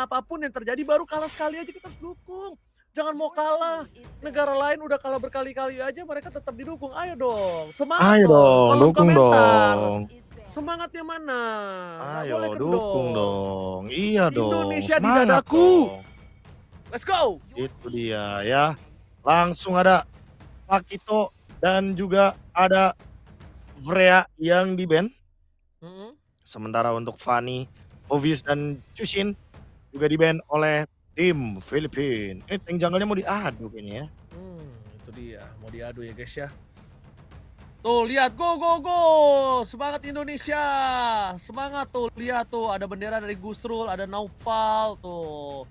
apapun yang terjadi, baru kalah sekali aja kita harus dukung. Jangan mau kalah. Negara lain udah kalah berkali-kali aja mereka tetap didukung. Ayo dong, semangat Ayo dong. dong, Kolom dukung komentar. dong. Semangatnya mana? Nggak Ayo boleh dukung kendor. dong. Iya dong, Indonesia di semangat dadaku. dong. Let's go. Itu dia ya. Langsung ada Pakito dan juga ada Freya yang di-ban. Sementara untuk Fanny, Obvious dan Chushin juga di-ban oleh tim Filipina. Ini tank jungle-nya mau diadu kayaknya ya. Itu dia, mau diadu ya guys ya. Tuh lihat, go go go, semangat Indonesia, semangat tuh, lihat tuh ada bendera dari Gusrul, ada Naufal tuh,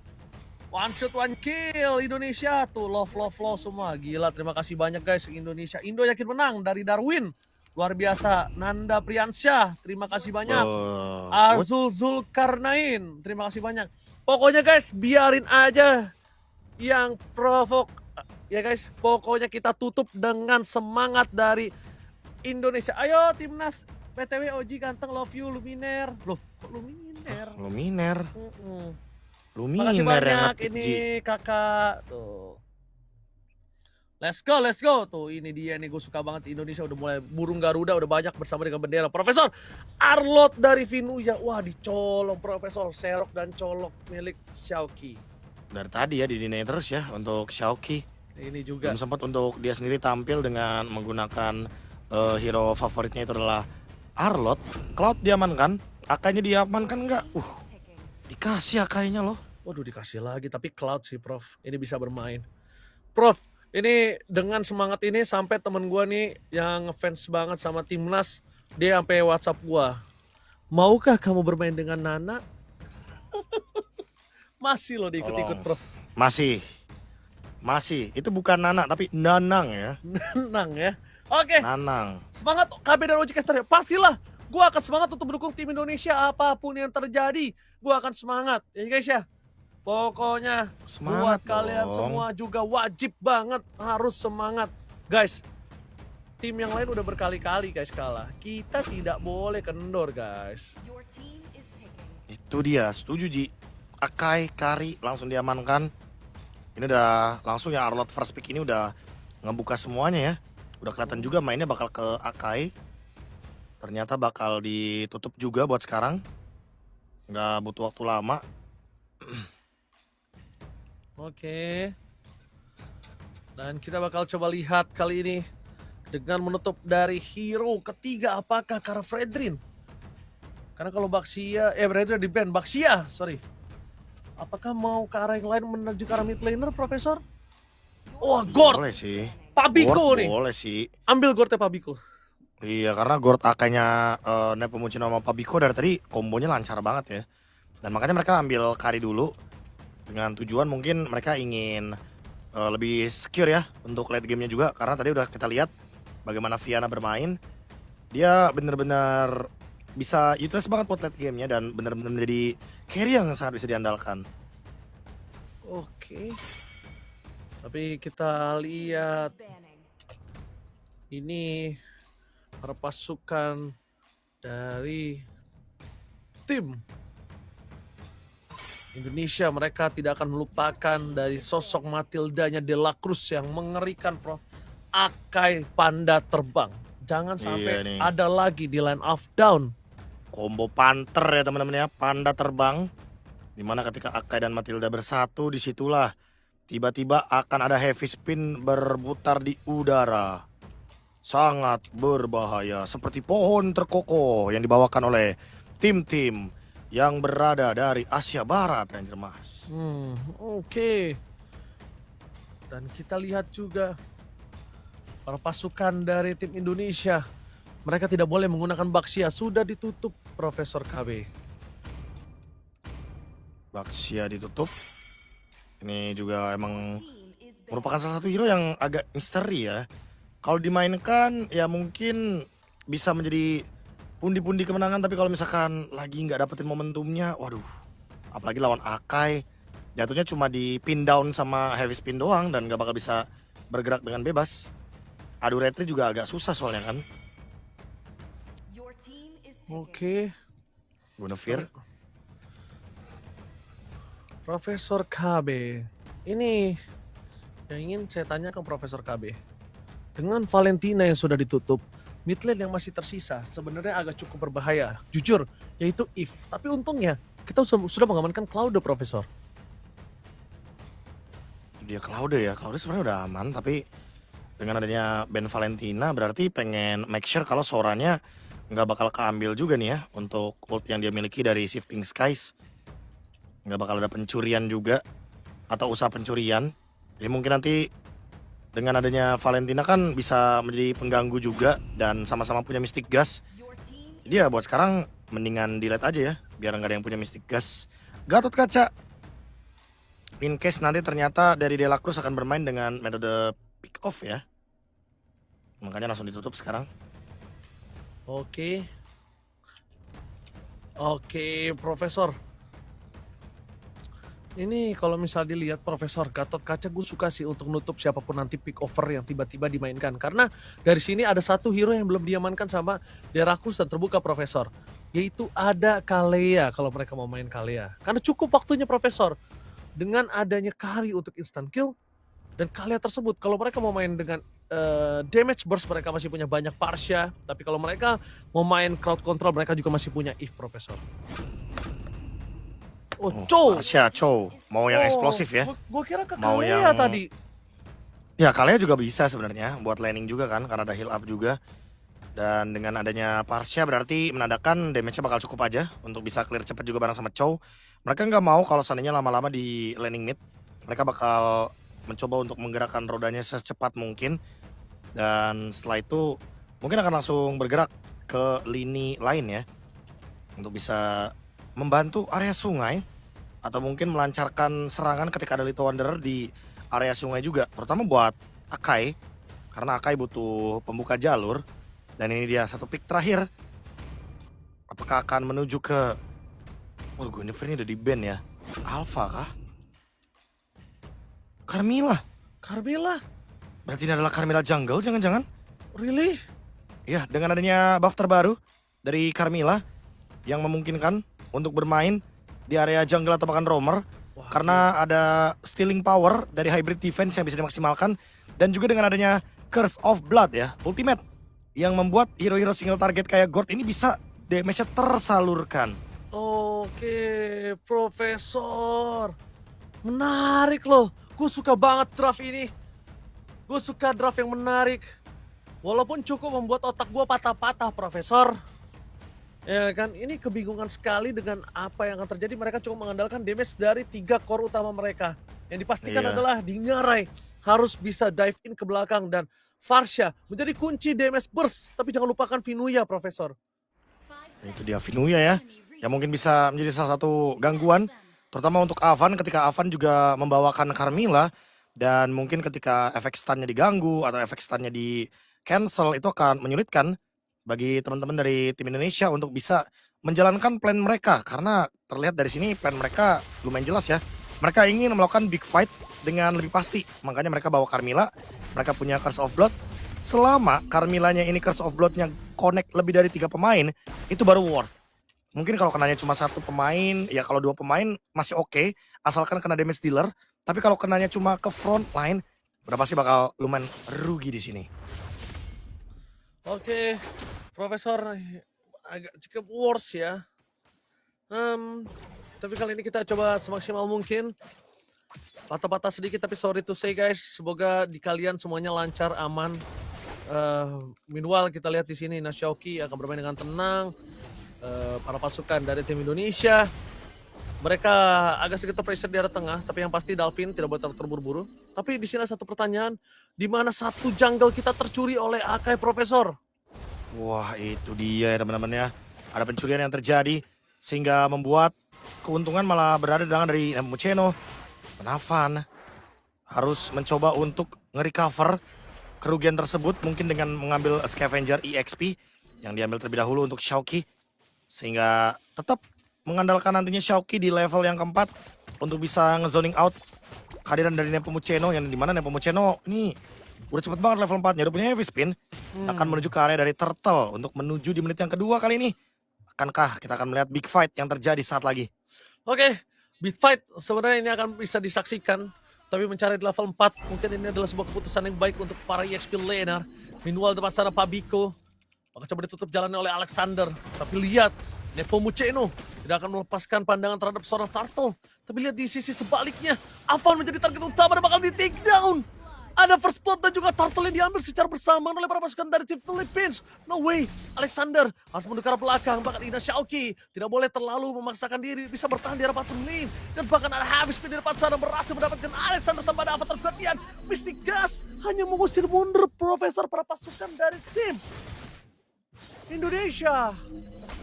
one shot one kill Indonesia tuh, love love love semua, gila, terima kasih banyak guys Indonesia. Indo yakin menang dari Darwin, luar biasa. Nanda Priyansyah, terima kasih banyak. Azul Zulkarnain, terima kasih banyak. Pokoknya guys, biarin aja yang provok ya guys, pokoknya kita tutup dengan semangat dari Indonesia. Ayo timnas PTW Oji ganteng, love you Luminer. Loh, kok Luminer? Luminer. Luminer. Makasih banyak ini kakak tuh. Let's go tuh, ini dia nih, gue suka banget Indonesia udah mulai burung Garuda udah banyak bersama dengan bendera. Profesor Arlot dari Vinuya, wah dicolong Profesor Serok dan colok milik Xiaoqi. Dari tadi ya di terus ya untuk Xiaoqi. Ini juga. Belum sempat untuk dia sendiri tampil dengan menggunakan hero favoritnya itu adalah Arlot. Cloud diamankan, Akainya diamankan enggak? Dikasih Akainya loh. Waduh, dikasih lagi, tapi Cloud sih Prof, ini bisa bermain. Prof, ini dengan semangat ini sampai temen gue nih yang ngefans banget sama timnas, dia sampai WhatsApp gue, maukah kamu bermain dengan Nana? Masih loh diikut-ikut Prof. Masih, itu bukan Nana tapi Nanang ya. Nanang ya. Oke, Nanang. Semangat KB dan Oji Caster ya. Pastilah gue akan semangat untuk mendukung tim Indonesia apapun yang terjadi. Gue akan semangat ya guys ya. Pokoknya semangat buat kalian semua juga wajib banget harus semangat. Guys, tim yang lain udah berkali-kali guys kalah. Kita tidak boleh kendor guys. Itu dia, setuju Ji. Akai, Kari langsung diamankan. Ini udah langsung ya, Arlot first pick ini udah ngebuka semuanya ya. Udah kelihatan juga mainnya bakal ke Akai. Ternyata bakal ditutup juga buat sekarang. Nggak butuh waktu lama. Oke. Dan kita bakal coba lihat kali ini dengan menutup dari hero ketiga, apakah Kara Fredrin? Karena kalau Baxia, Fredrin di ban, Baxia, sorry. Apakah mau ke arah yang lain menuju ke arah mid laner, Profesor? Oh, Gord. Boleh sih. Pabiko nih. Boleh sih. Ambil Gordnya Pabiko. Iya, karena Gord Akainya Nepomucino sama Pabiko dari tadi kombonya lancar banget ya. Dan makanya mereka ambil Kari dulu. Dengan tujuan mungkin mereka ingin lebih secure ya untuk late gamenya juga. Karena tadi udah kita lihat bagaimana Viana bermain. Dia bener-bener bisa utilise banget buat late gamenya dan bener-bener menjadi carry yang sangat bisa diandalkan. Oke. Tapi kita lihat ini para pasukan dari tim Indonesia, mereka tidak akan melupakan dari sosok Matildanya De La Cruz yang mengerikan Prof. Akai Panda Terbang. Jangan sampai ada lagi di line of down. Combo Panther ya teman-teman ya, Panda Terbang. Dimana ketika Akai dan Matilda bersatu, disitulah tiba-tiba akan ada heavy spin berputar di udara. Sangat berbahaya, seperti pohon terkokoh yang dibawakan oleh tim-tim yang berada dari Asia Barat, Ranger Mas. Oke. Dan kita lihat juga para pasukan dari tim Indonesia, mereka tidak boleh menggunakan Baxia, sudah ditutup Profesor KB. Baxia ditutup. Ini juga emang merupakan salah satu hero yang agak misteri ya. Kalau dimainkan ya mungkin bisa menjadi pundi-pundi kemenangan, tapi kalau misalkan lagi nggak dapetin momentumnya, waduh. Apalagi lawan Akai, jatuhnya cuma di pin down sama heavy spin doang dan nggak bakal bisa bergerak dengan bebas. Adu retri juga agak susah soalnya kan. Oke. Guinevere. Profesor KB. Ini yang ingin saya tanyakan Profesor KB. Dengan Valentina yang sudah ditutup, mid lane yang masih tersisa sebenarnya agak cukup berbahaya. Jujur, yaitu Eve. Tapi untungnya kita sudah mengamankan Cloud, Profesor. Dia Claude ya, Claude sebenarnya udah aman, tapi dengan adanya band Valentina berarti pengen make sure kalau Soranya nggak bakal keambil juga nih ya untuk ult yang dia miliki dari Shifting Skies. Nggak bakal ada pencurian juga atau usaha pencurian. Jadi mungkin nanti dengan adanya Valentina kan bisa menjadi pengganggu juga dan sama-sama punya Mystic Gas. Jadi ya buat sekarang mendingan delete aja ya biar nggak ada yang punya Mystic Gas. Gatot Kaca. In case nanti ternyata dari Delacruz akan bermain dengan metode pick off ya. Makanya langsung ditutup sekarang. Oke. Oke, Profesor. Ini kalau misal dilihat Profesor Gatot Kaca, gue suka sih untuk nutup siapapun nanti pick over yang tiba-tiba dimainkan. Karena dari sini ada satu hero yang belum diamankan sama Delacruz dan terbuka Profesor. Yaitu ada Kalea kalau mereka mau main Kalea. Karena cukup waktunya Profesor. Dengan adanya Kari untuk instant kill. Dan Kalea tersebut kalau mereka mau main dengan damage burst mereka masih punya banyak Parsha. Tapi kalau mereka mau main crowd control mereka juga masih punya Eve Profesor. Oh, Chow. Arsya, Chow. Mau yang eksplosif ya. Gue kira ke Mau Kalea yang- tadi. Ya Kalea juga bisa sebenarnya buat laning juga kan karena ada heal up juga. Dan dengan adanya Parsha berarti menandakan damage-nya bakal cukup aja untuk bisa clear cepat juga bareng sama Chow. Mereka nggak mau kalau seandainya lama-lama di laning mid. Mereka bakal mencoba untuk menggerakkan rodanya secepat mungkin. Dan setelah itu mungkin akan langsung bergerak ke lini lain ya. Untuk bisa membantu area sungai. Atau mungkin melancarkan serangan ketika ada Little Wanderer di area sungai juga. Terutama buat Akai. Karena Akai butuh pembuka jalur. Dan ini dia satu pick terakhir. Apakah akan menuju ke... Oh, Guinevere ini udah di ban ya. Alpha kah? Carmilla. Carmilla? Berarti ini adalah Carmilla Jungle jangan-jangan? Really? Ya, dengan adanya buff terbaru dari Carmilla yang memungkinkan untuk bermain di area jungle atau bahkan roamer. Wah, Karena ada stealing power dari hybrid defense yang bisa dimaksimalkan. Dan juga dengan adanya Curse of Blood ya, ultimate. Yang membuat hero-hero single target kayak Gord ini bisa damage-nya tersalurkan. Oke, Profesor. Menarik loh. Gue suka banget draft ini. Gue suka draft yang menarik. Walaupun cukup membuat otak gue patah-patah, Profesor. Ya kan, ini kebingungan sekali dengan apa yang akan terjadi. Mereka cuma mengandalkan damage dari 3 core utama mereka. Yang dipastikan Iya. adalah Dingarai harus bisa dive in ke belakang dan Farsha menjadi kunci damage burst. Tapi jangan lupakan Vinuya, Profesor. Itu dia Vinuya ya, yang mungkin bisa menjadi salah satu gangguan. Terutama untuk Avan ketika Avan juga membawakan Carmilla. Dan mungkin ketika efek stunnya diganggu atau efek stunnya di cancel itu akan menyulitkan bagi teman-teman dari tim Indonesia untuk bisa menjalankan plan mereka. Karena terlihat dari sini plan mereka lumayan jelas ya. Mereka ingin melakukan big fight dengan lebih pasti. Makanya mereka bawa Carmilla, mereka punya Curse of Blood. Selama Carmillanya ini Curse of Blood-nya connect lebih dari 3 pemain, itu baru worth. Mungkin kalau kenanya cuma 1 pemain, ya kalau 2 pemain masih oke, asalkan kena damage dealer. Tapi kalau kenanya cuma ke front line, udah pasti bakal lumayan rugi di sini. Oke, Profesor agak cukup worse ya. Tapi kali ini kita coba semaksimal mungkin. Patah-patah sedikit tapi sorry to say guys. Semoga di kalian semuanya lancar, aman. Meanwhile kita lihat di sini Nashoki akan bermain dengan tenang. Para pasukan dari tim Indonesia mereka agak sedikit pressure di area tengah, tapi yang pasti Dalvin tidak boleh terburu-buru. Tapi di sini ada satu pertanyaan, di mana satu jungle kita tercuri oleh Akai, Profesor? Wah itu dia ya teman-teman ya. Ada pencurian yang terjadi sehingga membuat keuntungan malah berada di tangan dari Nepomuceno. Penavan harus mencoba untuk nge-recover kerugian tersebut mungkin dengan mengambil Scavenger EXP yang diambil terlebih dahulu untuk Xiaoqi. Sehingga tetap mengandalkan nantinya Xiaoqi di level yang keempat untuk bisa nge-zoning out kehadiran dari Nepomuceno yang dimana Nepomuceno ini udah cepet banget level 4-nya, udah punya heavy spin. Akan menuju ke area dari Turtle untuk menuju di menit yang kedua kali ini. Akankah kita akan melihat big fight yang terjadi saat lagi? Oke, Beat fight sebenarnya ini akan bisa disaksikan, tapi mencari di level 4 mungkin ini adalah sebuah keputusan yang baik untuk para EXP laner. Meanwhile depan sana Pabiko akan coba ditutup jalannya oleh Alexander, tapi lihat Nepomuceno tidak akan melepaskan pandangan terhadap seorang Turtle. Tapi lihat di sisi sebaliknya, Avan menjadi target utama dan bakal di take down. Ada first blood dan juga Turtle yang diambil secara bersamaan oleh para pasukan dari tim Philippines. No way, Alexander harus mundur ke arah belakang. Bahkan Ina Xiaoqi tidak boleh terlalu memaksakan diri, bisa bertahan di arah bottom lane. Dan bahkan ada habis di depan sana berhasil mendapatkan Alexander tanpa ada avatar Guardian. Mystic Gas hanya mengusir mundur Profesor para pasukan dari tim Indonesia.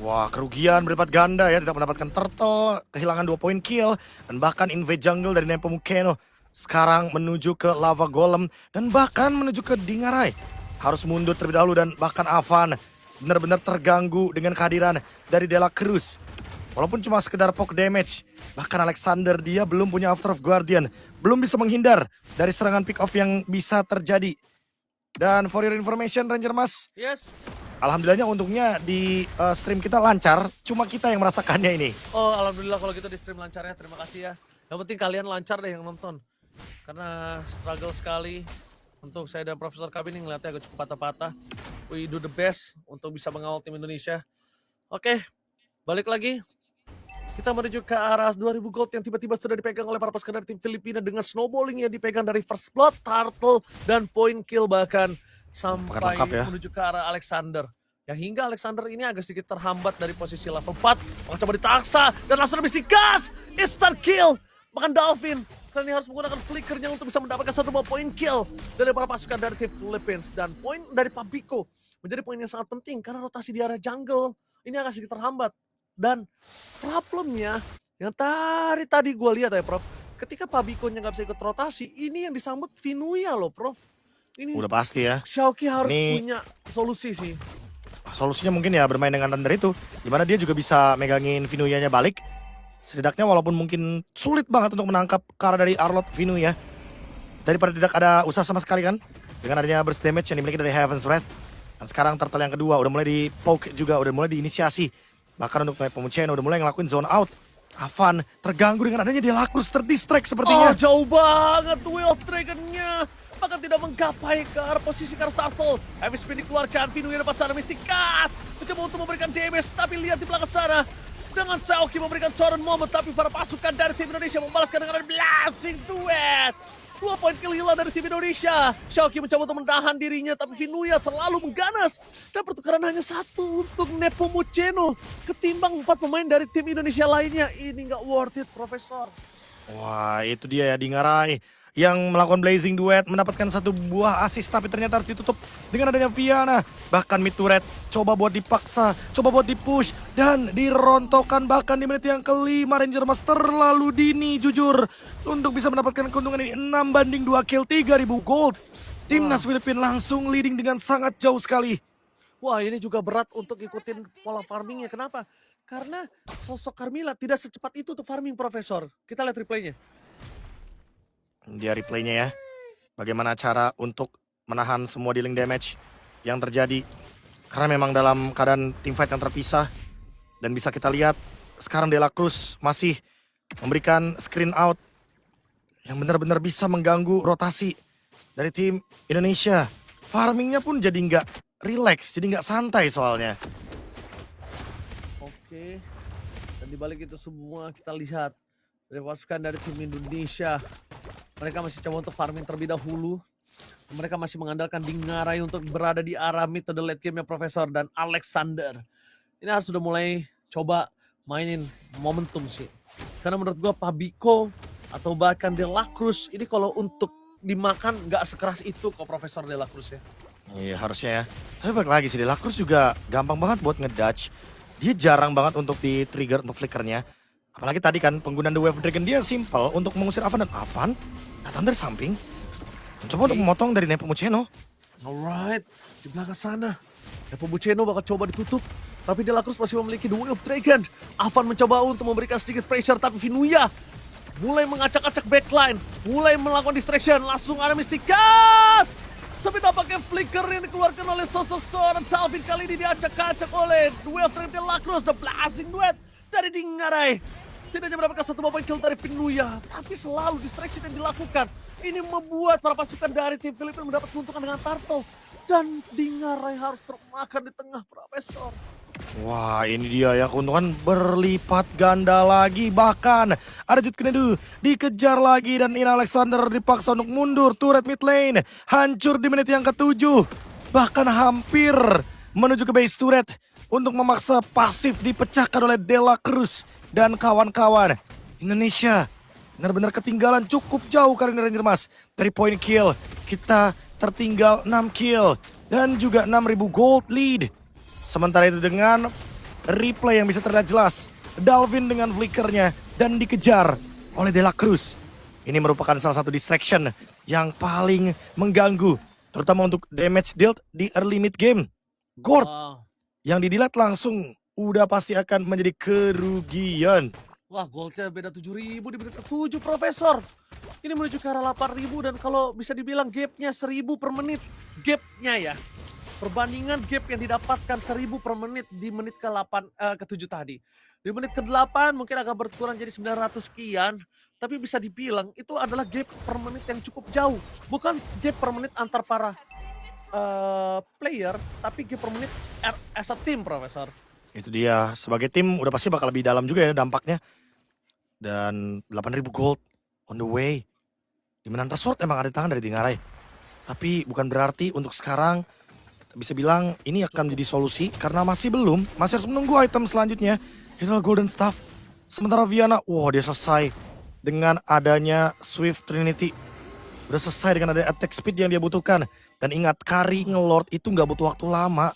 Wah, kerugian berlipat ganda ya, tidak mendapatkan Turtle, kehilangan 2 poin kill, dan bahkan invade jungle dari Nepomuceno. Sekarang menuju ke Lava Golem, dan bahkan menuju ke Dingarai. Harus mundur terlebih dahulu, dan bahkan Avan benar-benar terganggu dengan kehadiran dari Dela Cruz. Walaupun cuma sekedar poke damage, bahkan Alexander dia belum punya After of Guardian, belum bisa menghindar dari serangan pick off yang bisa terjadi. Dan for your information Ranger Mas, Yes. alhamdulillahnya untungnya di stream kita lancar, cuma kita yang merasakannya ini. Oh, alhamdulillah kalau gitu di stream lancarnya. Terima kasih ya. Yang penting kalian lancar deh yang nonton. Karena struggle sekali untuk saya dan Profesor Kabin ini ngeliatnya agak cukup patah-patah. We do the best untuk bisa mengawal tim Indonesia. Oke, balik lagi. Kita menuju ke arah 2000 gold yang tiba-tiba sudah dipegang oleh para pasukan dari tim Filipina dengan snowballing yang dipegang dari First Blood, Turtle, dan point kill bahkan sampai lengkap ya. menuju ke arah Alexander. Yang hingga Alexander ini agak sedikit terhambat dari posisi level 4. Maka coba ditaksa dan langsung habis digas. Instant kill. Bahkan Dalvin kali ini harus menggunakan flickernya untuk bisa mendapatkan 1 buah point kill dari para pasukan dari tim Philippines. Dan poin dari Pabiko menjadi poin yang sangat penting karena rotasi di area jungle ini agak sedikit terhambat. Dan problemnya yang tadi gue lihat ya Prof, ketika Pabiko-nya nggak bisa ikut rotasi, ini yang disambut Vinuya loh Prof. Ini Udah pasti ya. Xiaoqi harus Ini punya solusi sih. solusinya mungkin ya bermain dengan Thunder itu, dimana dia juga bisa megangin Vinuya-nya balik. Setidaknya walaupun mungkin sulit banget untuk menangkap ke arah dari Arlott Vinuya, daripada tidak ada usaha sama sekali kan, dengan adanya burst damage yang dimiliki dari Heaven's Wrath. Dan sekarang Turtle yang kedua udah mulai di poke juga, udah mulai diinisiasi. Bahkan untuk Nepomuceno udah mulai ngelakuin zone out. Avan terganggu dengan adanya Dela Cruz terdistract sepertinya. Oh jauh banget Way of Dragon-nya. Bahkan tidak menggapai ke arah posisi kartu Turtle. Heavy spin dikeluarkan, Vinuya dapat sana Mystic Gas. Mencoba untuk memberikan damage, tapi lihat di belakang sana. Dengan Xiaoqi memberikan Choron Moment, tapi para pasukan dari tim Indonesia membalaskan dengan Blazing Duet. 2 poin kill hilang dari tim Indonesia. Xiaoqi mencoba untuk menahan dirinya, tapi Vinuya terlalu mengganas. Dan pertukaran hanya 1 untuk Nepomuceno. Ketimbang 4 pemain dari tim Indonesia lainnya. Ini nggak worth it, Profesor. Wah, itu dia ya Dingarai yang melakukan Blazing Duet, mendapatkan 1 buah assist tapi ternyata harus ditutup dengan adanya Viana. Bahkan mid turret coba buat dipaksa, coba buat dipush dan dirontokkan bahkan di menit yang kelima. Ranger Mas terlalu dini jujur untuk bisa mendapatkan keuntungan ini. 6-2 kill, 3000 gold. Timnas Filipina langsung leading dengan sangat jauh sekali. Wah, ini juga berat untuk ikutin pola farmingnya. Kenapa? Karena sosok Carmilla tidak secepat itu untuk farming, Profesor. Kita lihat replaynya. Dia replaynya ya. Bagaimana cara untuk menahan semua dealing damage yang terjadi. Karena memang dalam keadaan teamfight yang terpisah. Dan bisa kita lihat sekarang Dela Cruz masih memberikan screen out yang benar-benar bisa mengganggu rotasi dari tim Indonesia. Farmingnya pun jadi nggak relax, jadi nggak santai soalnya. Oke. Dan dibalik itu semua kita lihat dari pasukan dari tim Indonesia. Mereka masih coba untuk farming terlebih dahulu. Mereka masih mengandalkan Dingarai untuk berada di arah mid to the late game-nya Profesor dan Alexander. Ini harus sudah mulai coba mainin momentum sih. Karena menurut gua Pabiko atau bahkan Dela Cruz ini kalau untuk dimakan nggak sekeras itu kok Profesor Dela Cruz ya. Iya harusnya ya. Tapi balik lagi sih, Dela Cruz juga gampang banget buat ngedodge. Dia jarang banget untuk di-trigger untuk flickernya. Apalagi tadi kan penggunaan The Wave Dragon dia simple untuk mengusir Avan, dan Avan datang dari samping. Mencoba untuk memotong dari Nepomuceno. Alright, di belakang sana Nepomuceno bakal coba ditutup. Tapi Dela Cruz masih memiliki The Way of Dragon. Avan mencoba untuk memberikan sedikit pressure, tapi Vinuya mulai mengacak-acak backline. Mulai melakukan distraction, langsung ada Mystic Gas. Tapi tampaknya flicker yang dikeluarkan oleh seorang Dalvin kali ini diacak-acak oleh The Way of Dragon Dela Cruz. The Blazing Duet dari Dingarai. setidaknya mendapatkan satu poin kill dari Pinuya, tapi selalu distraction yang dilakukan. Ini membuat para pasukan dari tim Filipina mendapat keuntungan dengan Turtle. Dan Dingarai harus termakan di tengah Profesor. Wah, ini dia ya, keuntungan berlipat ganda lagi. Bahkan ada Jude Kennedy dikejar lagi dan Ina Alexander dipaksa untuk mundur. Turret mid lane hancur di menit yang ke-7. Bahkan hampir menuju ke base turret untuk memaksa pasif dipecahkan oleh Dela Cruz dan kawan-kawan. Indonesia benar-benar ketinggalan cukup jauh kali ini Ranger Mas. Dari point kill kita tertinggal 6 kill dan juga 6.000 gold lead. Sementara itu dengan replay yang bisa terlihat jelas, Dalvin dengan flickernya dan dikejar oleh Dela Cruz. Ini merupakan salah satu distraction yang paling mengganggu, terutama untuk damage dealt di early mid game. Gord yang didilat langsung udah pasti akan menjadi kerugian. Wah, goldnya beda 7.000 di menit ke-7, Profesor. Ini menuju ke arah 8.000 dan kalau bisa dibilang gapnya 1.000 per menit. Gapnya ya. Perbandingan gap yang didapatkan 1.000 per menit di menit ke-7 tadi. Di menit ke-8 mungkin agak berkurang jadi 900 sekian. Tapi bisa dibilang itu adalah gap per menit yang cukup jauh. Bukan gap per menit antar para player, tapi gap per menit as a team, Profesor. Itu dia, sebagai tim udah pasti bakal lebih dalam juga ya dampaknya. Dan 8.000 gold on the way. Dimenanta Sword emang ada di tangan dari Dingarai. Tapi bukan berarti untuk sekarang bisa bilang ini akan menjadi solusi karena masih harus menunggu item selanjutnya. Itu adalah Golden Staff. Sementara Viana, wah dia selesai dengan adanya Swift Trinity. Udah selesai dengan ada attack speed yang dia butuhkan. Dan ingat, carry ngelord itu nggak butuh waktu lama.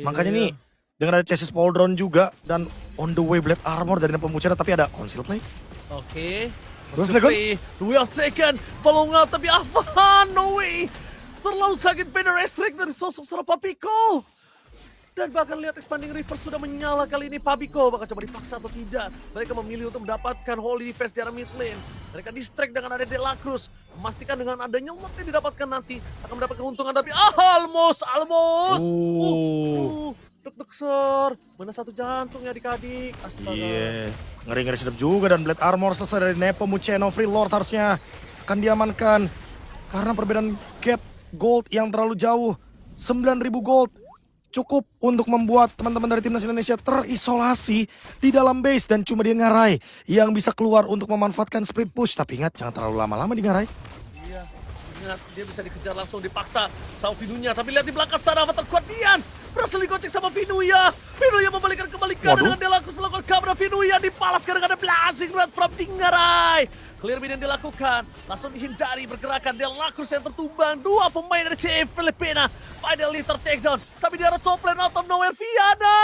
Makanya nih, dengan ada chassis Pauldron juga dan on the way Blade Armor dari Nepomuceno, tapi ada Conceal Play. Oke. Duel Taken, follow up tapi Avan, no way. Terlalu sakit beda restrict dari sosok seorang Pabiko. Dan bahkan lihat expanding river sudah menyala kali ini. Pabiko bakal coba dipaksa atau tidak. Mereka memilih untuk mendapatkan Holy Defense di arah mid lane. Mereka distract dengan ada Dela Cruz. Memastikan dengan adanya umat yang didapatkan nanti akan mendapat keuntungan, tapi almost. Deg-deg ser. Mana satu jantung ya adik-adik. Astaga. Iya, ngeri-ngeri sedap juga dan Blade Armor selesai dari Nepomuceno. Free Lord harusnya akan diamankan. Karena perbedaan gap gold yang terlalu jauh. 9.000 gold. Cukup untuk membuat teman-teman dari Timnas Indonesia terisolasi di dalam base. Dan cuma dia Ngarai yang bisa keluar untuk memanfaatkan split push. Tapi ingat, jangan terlalu lama-lama di Ngarai. Iya, ingat dia bisa dikejar langsung dipaksa sama Vinuya. Tapi lihat di belakang sana avatar kuat Dian. Berhasil digocek sama Vinuya. Vinuya membalikan kembali dengan Dela Cruz melakukan kabra. Vinuya dipalaskan dengan ada blazing red from Dingarai. Clear mid yang dilakukan, langsung dihindari pergerakan Dela Cruz yang tertumbang. Dua pemain dari CF Filipina finally ter-takedown. Tapi di arah top lane out of nowhere, Viana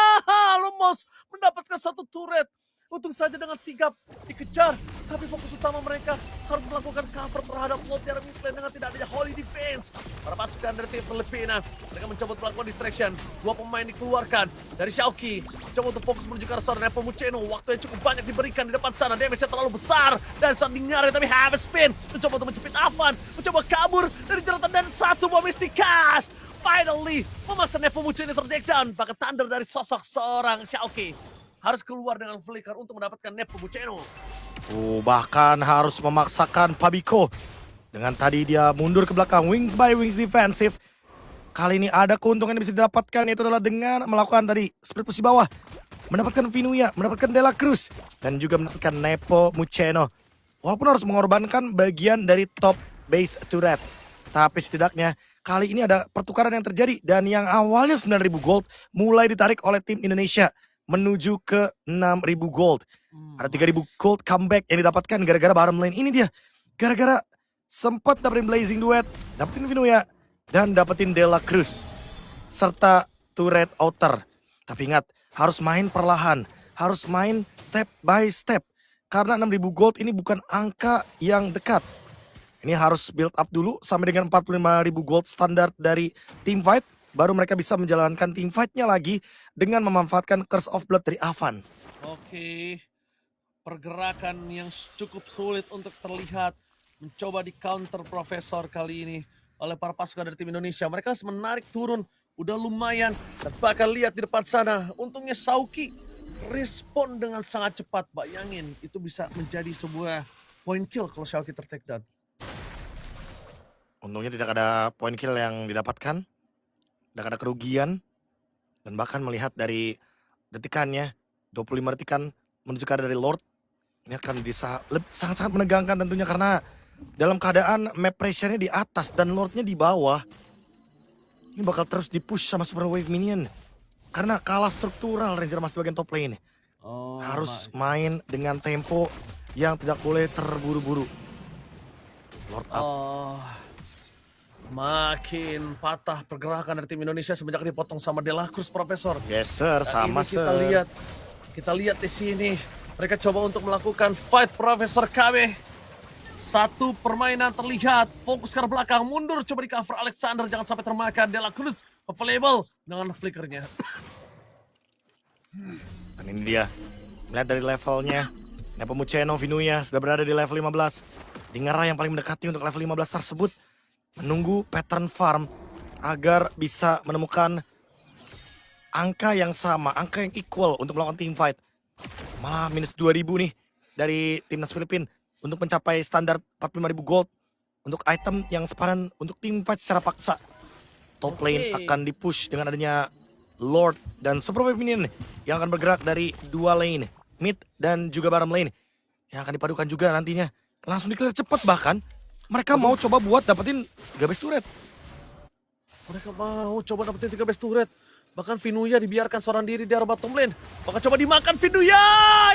almost mendapatkan satu turret. Untung saja dengan sigap dikejar, tapi fokus utama mereka harus melakukan cover terhadap Lord di arah mid lane dengan tidak adanya Holy Defense. Para pasukan dari tim Filipina, mereka mencoba melakukan distraction. Dua pemain dikeluarkan dari Xiaoqi, mencoba untuk fokus menuju ke arah seorang Nepomuceno. Waktu yang cukup banyak diberikan di depan sana, damage-nya terlalu besar. Dan saat Dingarai tapi have a spin, mencoba untuk menjepit Avan, mencoba kabur dari jeratan dan satu bom Mystikas. Finally, memaksa Nepomuceno ter-takedown. Bahkan thunder dari sosok seorang Xiaoqi harus keluar dengan flicker untuk mendapatkan Nepomuceno. Bahkan harus memaksakan Pabiko. Dengan tadi dia mundur ke belakang, wings by wings defensive. Kali ini ada keuntungan yang bisa didapatkan, yaitu adalah dengan melakukan tadi split push di bawah. Mendapatkan Vinuya, mendapatkan Dela Cruz, dan juga mendapatkan Nepomuceno. Walaupun harus mengorbankan bagian dari top base turret. Tapi setidaknya kali ini ada pertukaran yang terjadi. Dan yang awalnya 9.000 gold mulai ditarik oleh tim Indonesia menuju ke 6.000 gold. Ada 3.000 gold comeback yang didapatkan gara-gara bottom lane. Ini dia, gara-gara sempat dapetin Blazing Duet, dapetin Vinuya, dan dapetin Dela Cruz serta turret outer. Tapi ingat, harus main perlahan, harus main step by step. Karena 6.000 gold ini bukan angka yang dekat. Ini harus build up dulu sampai dengan 45.000 gold standar dari team fight. Baru mereka bisa menjalankan team fight-nya lagi dengan memanfaatkan Curse of Blood dari Avan. Oke, pergerakan yang cukup sulit untuk terlihat. Mencoba di counter Profesor kali ini oleh para pasukan dari tim Indonesia. Mereka harus menarik turun, udah lumayan. Dan bahkan lihat di depan sana, untungnya Xiaoqi respon dengan sangat cepat. Bayangin, itu bisa menjadi sebuah point kill kalau Schalke ter-take down. Untungnya tidak ada point kill yang didapatkan, tidak ada kerugian, dan bahkan melihat dari detikannya, 25 detikan menuju ke arah dari Lord, ini akan bisa sangat-sangat menegangkan tentunya karena dalam keadaan map pressure-nya di atas dan Lord-nya di bawah. Ini bakal terus di-push sama Super Wave Minion. Karena kalah struktural Ranger masih bagian top lane. Oh, Harus main dengan tempo yang tidak boleh terburu-buru. Lord up. Makin patah pergerakan dari tim Indonesia semenjak dipotong sama Dela Cruz, Profesor. Yes sir, Dan sama ini sir. kita lihat di sini. Mereka coba untuk melakukan fight Profesor KB. Satu permainan terlihat, fokus ke belakang, mundur coba di cover Alexander, jangan sampai termakan. Dela Cruz available dengan flickernya. Dan ini dia, melihat dari levelnya, Nepomuceno Vinuya sudah berada di level 15. Dingara yang paling mendekati untuk level 15 tersebut, menunggu pattern farm agar bisa menemukan angka yang sama, angka yang equal untuk melakukan team fight. Malah minus 2000 nih dari timnas Filipina untuk mencapai standar 45.000 gold untuk item yang sepadan untuk team fight secara paksa. Top lane akan dipush dengan adanya Lord dan Super Wave Minion yang akan bergerak dari dua lane, mid dan juga bottom lane, yang akan dipadukan juga nantinya. Langsung di-clear cepat bahkan. Mereka mau coba buat dapetin 3 base turret. Mereka mau coba dapetin 3 base turret. Bahkan Vinuya dibiarkan seorang diri di arah bottom lane. Bahkan coba dimakan Vinuya.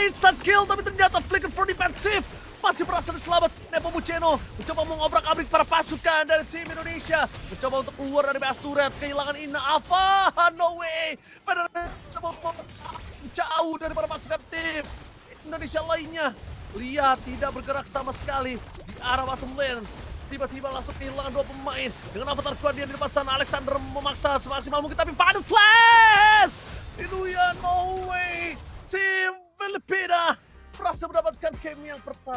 Instant kill, tapi ternyata flicker for defensive. Masih berhasil diselamat. Nepomuceno mencoba mengobrak-abrik para pasukan dari tim Indonesia. Mencoba untuk keluar dari base turret. Kehilangan Ina Alpha. No way. Padahal coba jauh dari para pasukan tim Indonesia lainnya. Lihat, tidak bergerak sama sekali di arah bottom lane. Tiba-tiba langsung kehilangan 2 pemain. Dengan avatar Guardian di depan sana, Alexander memaksa semaksimal mungkin, tapi final slash! Inuya, no way! Tim Filipina berhasil mendapatkan game yang pertama.